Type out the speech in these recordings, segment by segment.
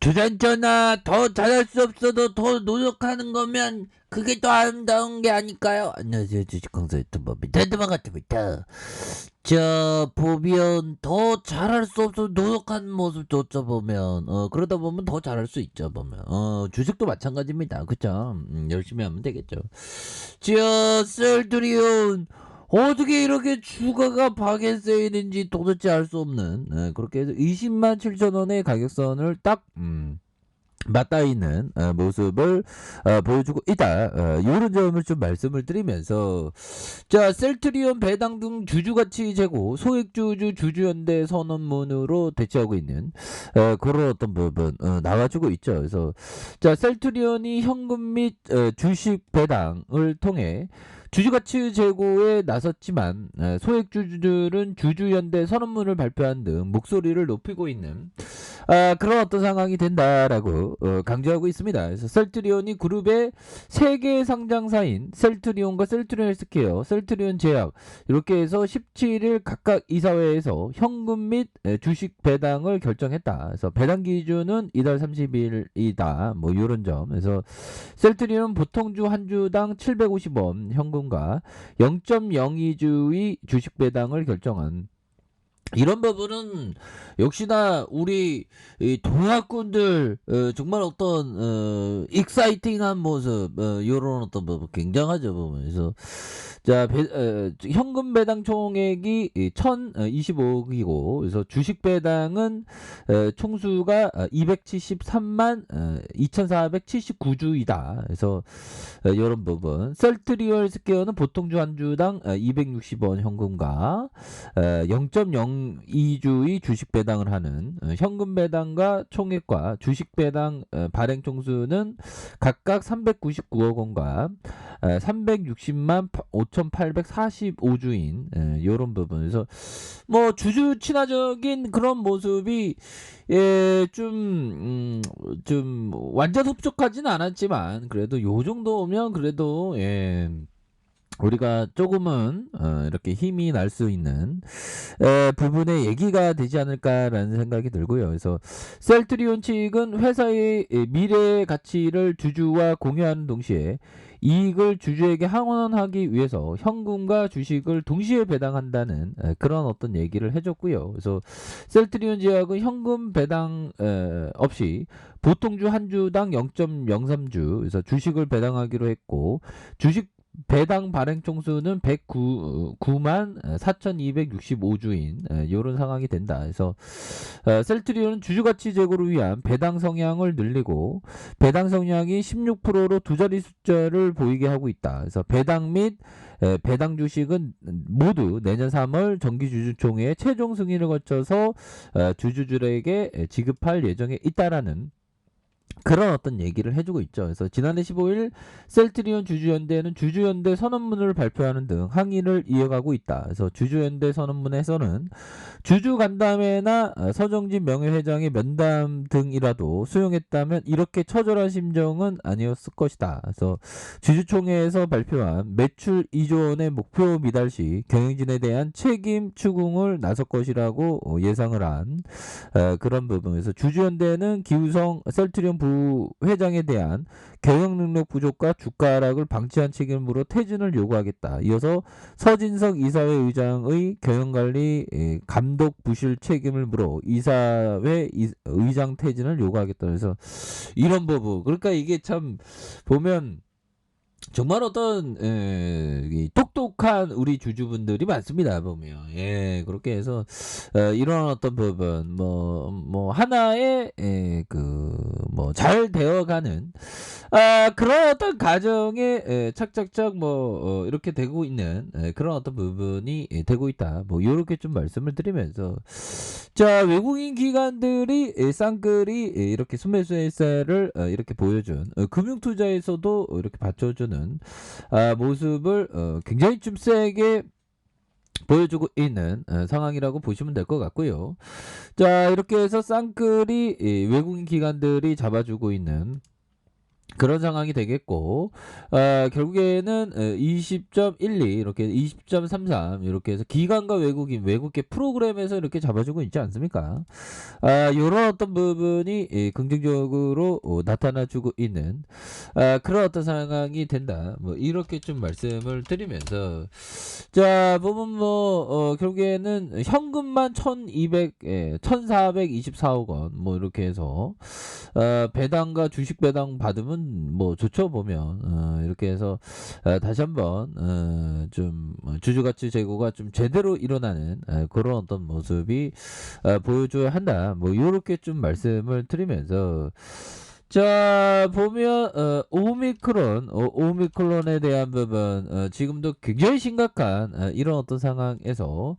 주전전화 더 잘할 수 없어도 더 노력하는 거면 그게 더 아름다운 게 아닐까요? 안녕하세요, 주식강사 유튜버입니다. 반갑습니다. 보면 더 잘할 수 없어도 노력하는 모습 쫓아보면 그러다 보면 더 잘할 수 있죠. 보면 주식도 마찬가지입니다. 그쵸? 열심히 하면 되겠죠. 셀트리온 어떻게 이렇게 주가가 박에 세이는지 도대체 알 수 없는, 그렇게 해서 20만 7천 원의 가격선을 딱 맞닿아 있는 모습을 보여주고 있다. 이런 점을 좀 말씀을 드리면서, 셀트리온, 배당 등 주주가치 제고, 소액주주, 주주연대 선언문으로 대체하고 있는 그런 어떤 부분 나와주고 있죠. 그래서 셀트리온이 현금 및 주식 배당을 통해 주주가치 제고에 나섰지만 소액주주들은 주주연대 선언문을 발표한 등 목소리를 높이고 있는 그런 어떤 상황이 된다라고 강조하고 있습니다. 그래서 셀트리온이 그룹의 세 개 상장사인 셀트리온과 셀트리온 헬스케어, 셀트리온 제약 이렇게 해서 17일 각각 이사회에서 현금 및 주식 배당을 결정했다. 그래서 배당 기준은 이달 30일이다. 뭐 이런 점. 그래서 셀트리온 보통주 한 주당 750원 현금과 0.02주의 주식 배당을 결정한 이런 부분은 역시나 우리 이 동학군들 정말 어떤 익사이팅한 모습, 이런 어떤 부분 굉장하죠. 보면서 현금 배당 총액이 1,025억이고, 그래서 주식 배당은 총수가 273만 2,479주이다. 그래서 이런 부분. 셀트리온 스퀘어는 보통주 한 주당 260원 현금과 0.02주의 주식 배당을 하는 현금 배당과 총액과 주식 배당 발행 총수는 각각 399억 원과 360만 5,845주인 이런 부분에서 뭐 주주 친화적인 그런 모습이 좀 완전 흡족하진 않았지만 그래도 요 정도면 그래도 우리가 조금은 이렇게 힘이 날 수 있는 부분의 얘기가 되지 않을까라는 생각이 들고요. 그래서 셀트리온 측은 회사의 미래 가치를 주주와 공유하는 동시에 이익을 주주에게 환원하기 위해서 현금과 주식을 동시에 배당한다는 그런 어떤 얘기를 해줬고요. 그래서 셀트리온 제약은 현금 배당 없이 보통주 한 주당 0.03주, 그래서 주식을 배당하기로 했고, 주식 배당 발행 총수는 109만 4,265주인 이런 상황이 된다. 그래서 셀트리온은 주주가치 제고를 위한 배당 성향을 늘리고 배당 성향이 16%로 두 자리 숫자를 보이게 하고 있다. 그래서 배당 및 배당 주식은 모두 내년 3월 정기주주총회 최종 승인을 거쳐서 주주들에게 지급할 예정에 있다라는 그런 어떤 얘기를 해주고 있죠. 그래서 지난해 15일 셀트리온 주주연대는 주주연대 선언문을 발표하는 등 항의를 이어가고 있다. 그래서 주주연대 선언문에서는 주주 간담회나 서정진 명예회장의 면담 등이라도 수용했다면 이렇게 처절한 심정은 아니었을 것이다. 그래서 주주총회에서 발표한 매출 2조 원의 목표 미달 시 경영진에 대한 책임 추궁을 나설 것이라고 예상을 한 그런 부분에서 주주연대는 기우성 셀트리온 부회장에 대한 경영 능력 부족과 주가 하락을 방치한 책임으로 퇴진을 요구하겠다. 이어서 서진석 이사회 의장의 경영관리 감독 부실 책임을 물어 이사회 의장 퇴진을 요구하겠다. 그래서 이런 부분. 그러니까 이게 참 보면 정말 어떤 똑똑한 우리 주주분들이 많습니다. 보면 그렇게 해서 이런 어떤 부분 뭐 하나의 그 뭐 잘 되어가는 그런 어떤 가정에 착착착 뭐 이렇게 되고 있는 그런 어떤 부분이 되고 있다. 뭐 이렇게 좀 말씀을 드리면서 외국인 기관들이 쌍끌이 이렇게 순매수 일세를 이렇게 보여준 금융투자에서도 이렇게 받쳐주는 모습을 굉장히 좀 세게 보여주고 있는 상황이라고 보시면 될 것 같고요. 이렇게 해서 쌍끌이 외국인 기관들이 잡아주고 있는 그런 상황이 되겠고, 결국에는 20.12 이렇게 20.33 이렇게 해서 기관과 외국계 프로그램에서 이렇게 잡아주고 있지 않습니까? 요런 어떤 부분이 긍정적으로 나타나주고 있는 그런 어떤 상황이 된다. 뭐 이렇게 좀 말씀을 드리면서, 자 보면 결국에는 현금만 1,424억 원 뭐 이렇게 해서 배당과 주식 배당 받으면 뭐 좋죠 보면. 이렇게 해서 다시 한번 좀 주주 가치 제고가 좀 제대로 일어나는 그런 어떤 모습이 보여줘야 한다. 뭐 요렇게 좀 말씀을 드리면서, 자 보면 오미크론에 대한 부분 지금도 굉장히 심각한 이런 어떤 상황에서,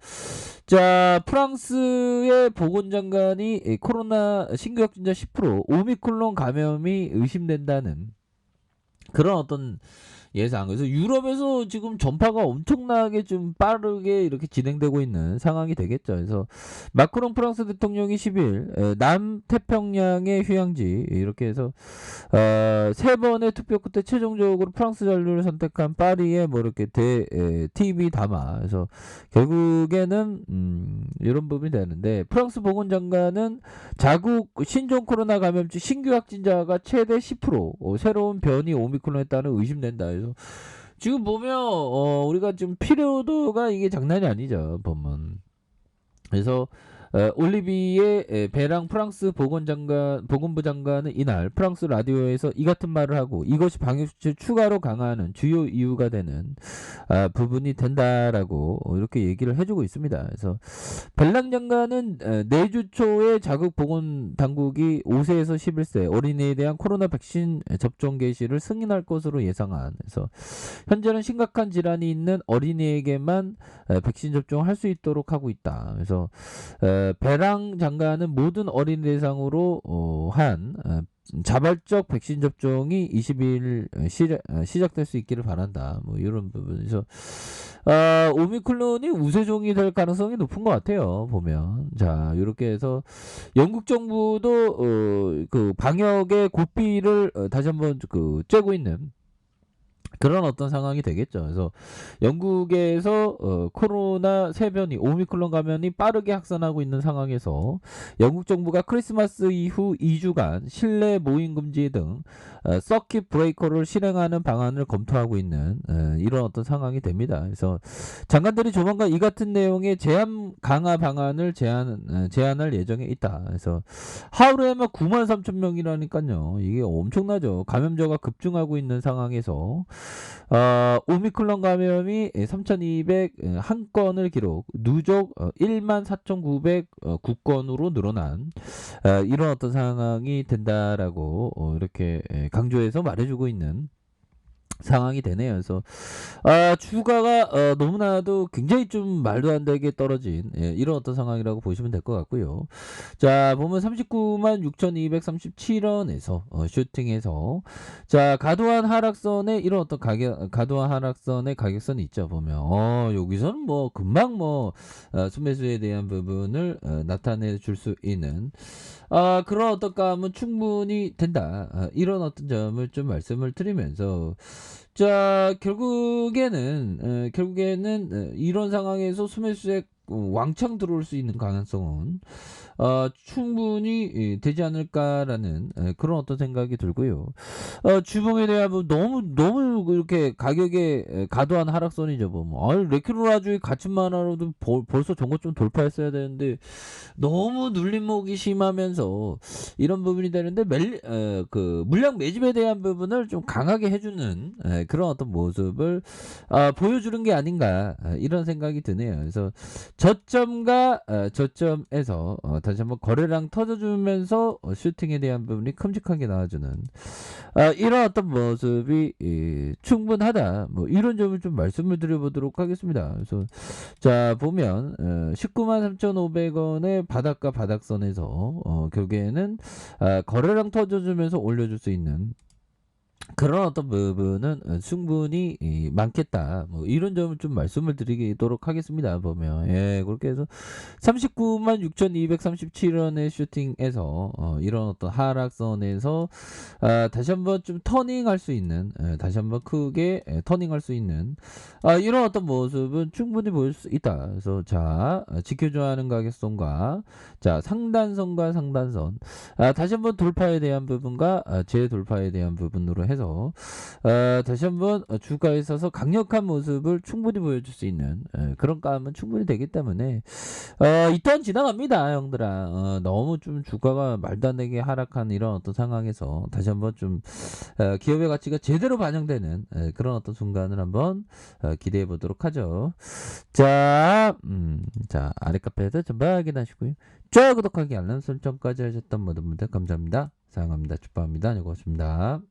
자 프랑스의 보건장관이 코로나 신규 확진자 10% 오미크론 감염이 의심된다는 그런 어떤 예상. 그래서 유럽에서 지금 전파가 엄청나게 좀 빠르게 이렇게 진행되고 있는 상황이 되겠죠. 그래서 마크롱 프랑스 대통령이 10일 남태평양의 휴양지 이렇게 해서 세 번의 투표 끝에 최종적으로 프랑스 잔류를 선택한 파리에 뭐 이렇게 TV 담아. 그래서 결국에는 이런 부분이 되는데, 프랑스 보건장관은 자국 신종 코로나 감염증 신규 확진자가 최대 10% 새로운 변이 오미크론에 따른 의심된다. 그래서 지금 보면 우리가 지금 피로도가 이게 장난이 아니죠 보면. 그래서 올리비에 베랑 프랑스 보건부 장관은 이날 프랑스 라디오에서 이 같은 말을 하고, 이것이 방역수칙을 추가로 강화하는 주요 이유가 되는 부분이 된다라고 이렇게 얘기를 해주고 있습니다. 그래서 벨랑 장관은 내주 초에 자국 보건 당국이 5세에서 11세 어린이에 대한 코로나 백신 접종 개시를 승인할 것으로 예상한. 그래서 현재는 심각한 질환이 있는 어린이에게만 백신 접종을 할 수 있도록 하고 있다. 그래서 베랑 장관은 모든 어린이 대상으로 한 자발적 백신 접종이 20일 시작될 수 있기를 바란다. 뭐 이런 부분에서 오미크론이 우세종이 될 가능성이 높은 것 같아요 보면. 자 이렇게 해서 영국 정부도 그 방역의 고삐를 다시 한번 쬐고 있는 그런 어떤 상황이 되겠죠. 그래서 영국에서 코로나 세변이 오미크론 감염이 빠르게 확산하고 있는 상황에서 영국 정부가 크리스마스 이후 2주간 실내 모임 금지 등 서킷 브레이커를 실행하는 방안을 검토하고 있는 이런 어떤 상황이 됩니다. 그래서 장관들이 조만간 이 같은 내용의 제한 강화 방안을 제안할 예정에 있다. 그래서 하루에만 93,000명이라니까요. 이게 엄청나죠. 감염자가 급증하고 있는 상황에서 오미크론 감염이 3,201건을 기록, 누적 14,909건으로 늘어난 이런 어떤 상황이 된다라고 이렇게 강조해서 말해주고 있는 상황이 되네요. 그래서 주가가 너무나도 굉장히 좀 말도 안 되게 떨어진 이런 어떤 상황이라고 보시면 될 것 같고요. 자 보면 39만 6,237원에서 슈팅해서, 자 과도한 하락선에 이런 어떤 과도한 하락선의 가격선이 있죠 보면. 여기서는 뭐 금방 뭐 순매수에 대한 부분을 나타내 줄 수 있는 그런 어떤 감은 충분히 된다. 이런 어떤 점을 좀 말씀을 드리면서, 자 결국에는 이런 상황에서 수매수에 왕창 들어올 수 있는 가능성은 충분히 되지 않을까라는 그런 어떤 생각이 들고요. 주봉에 대한 너무 그렇게 가격에 과도한 하락선이죠 보면. 레큐로라주의 가치만으로도 벌써 전고점 돌파했어야 되는데 너무 눌림목이 심하면서 이런 부분이 되는데, 그 물량 매집에 대한 부분을 좀 강하게 해주는 그런 어떤 모습을 보여주는 게 아닌가 이런 생각이 드네요. 그래서 저점과 저점에서 다시 한번 거래량 터져주면서 슈팅에 대한 부분이 큼직하게 나와주는 이런 어떤 모습이 충분하다. 뭐 이런 점을 좀 말씀을 드려보도록 하겠습니다. 그래서 자 보면 19만 3,500원의 바닥과 바닥선에서 결국에는 거래량 터져주면서 올려줄 수 있는 그런 어떤 부분은 충분히 많겠다. 뭐 이런 점을 좀 말씀을 드리도록 하겠습니다. 보면 그렇게 해서 39만 6,237원의 슈팅에서 이런 어떤 하락선에서 다시 한번 좀 터닝할 수 있는, 다시 한번 크게 터닝할 수 있는 이런 어떤 모습은 충분히 보일 수 있다. 그래서 자, 지켜줘야 하는 가격선과 자, 상단선과 상단선, 다시 한번 돌파에 대한 부분과 재돌파에 대한 부분으로 해서 다시 한번 주가에 있어서 강력한 모습을 충분히 보여줄 수 있는 그런 감은 충분히 되기 때문에 이 또한 지나갑니다, 형들아. 너무 좀 주가가 말도 안 되게 하락한 이런 어떤 상황에서 다시 한번 좀 기업의 가치가 제대로 반영되는 그런 어떤 순간을 한번 기대해 보도록 하죠. 자, 자, 아래 카페에서 전부 확인하시고요. 좋아요, 구독하기, 알람 설정까지 하셨던 모든 분들 감사합니다. 사랑합니다. 축복합니다. 고맙습니다.